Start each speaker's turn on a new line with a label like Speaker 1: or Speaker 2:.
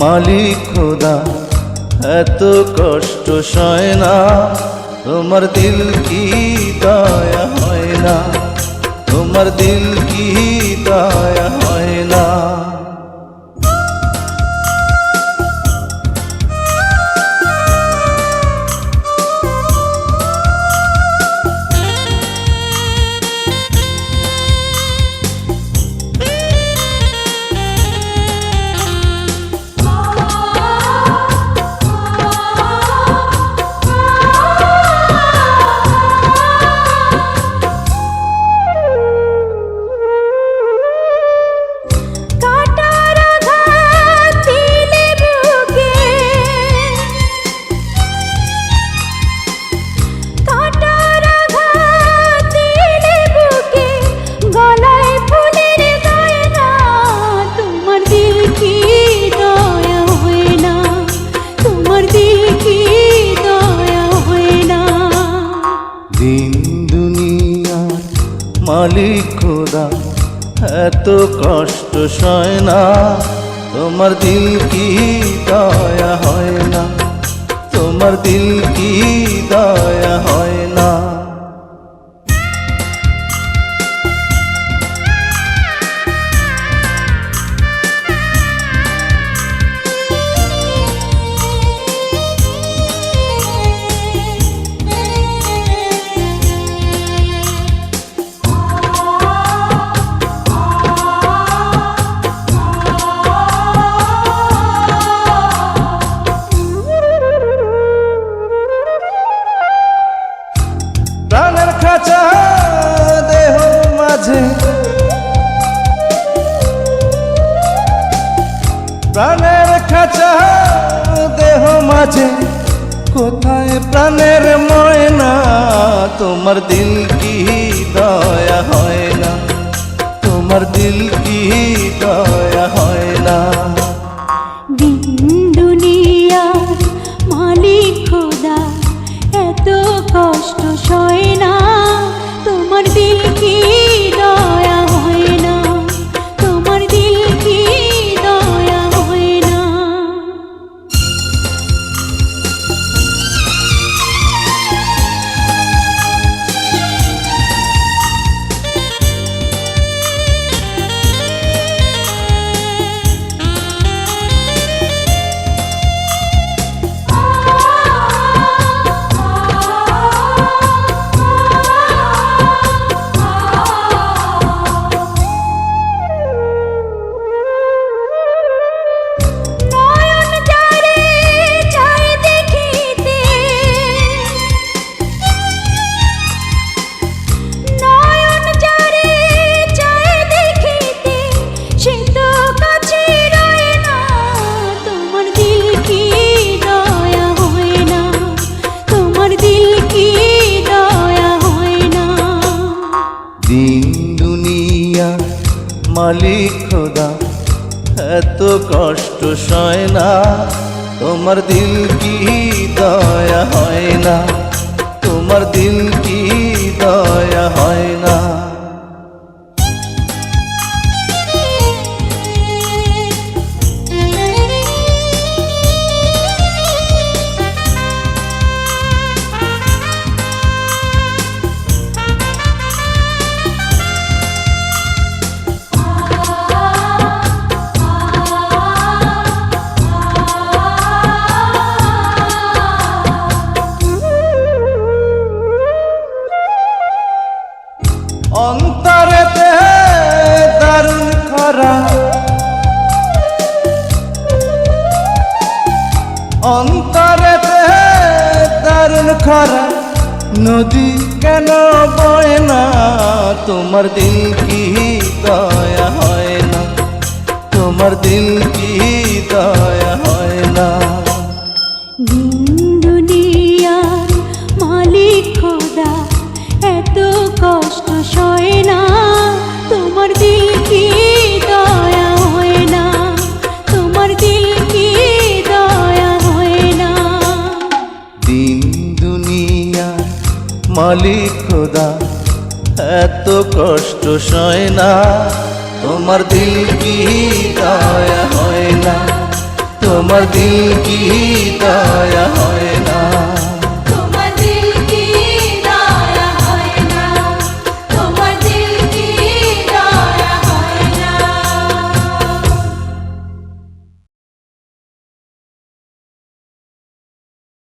Speaker 1: মালিক খোদা এত কষ্ট সয় না, তোমার দিল কি দয়া হয় না, তোমার দিল কি দয়া হয় না। মালিক খোদা এত কষ্ট সয় না, তোমার দিল কি দয়া হয় না, তোমার দিল কি দয়া হয় না। প্রাণের খাঁচা দেহ মাঝে, প্রাণের খাঁচা দেহ মাঝে, কোথায় প্রাণের ময়না, তোমার দিল কি দয়া হয় না, তোমার দিল কি দয়া হয় না।
Speaker 2: দুনিয়ার মালিক খোদা এত কষ্ট সয় না, তোমার দিল কি দয়া হয় না, তোমার দিল কি দয়া হয় না।
Speaker 1: মালিক খোদা এত কষ্ট সয় না, তোমার দিল কি দয়া হয় না, তোমার দিল কি দয়া হয় না। অন্তরেতে দারুণ খরা, অন্তরেতে দারুণ খরা, নদী কেন বয় না, তোমার দিল কি দয়া হয় না, তোমার দিল কি দয়া হয় না।
Speaker 2: দুনিয়ার মালিক খোদা এত কষ্ট সয় না, তোমার দিল কি দয়া হয় না, তোমার দিল কি দয়া হয় না।
Speaker 1: দিন দুনিয়ার মালিক খোদা এত কষ্ট সয় না, তোমার দিল কি দয়া হয় না, তোমার দিল কি দয়া হয় না।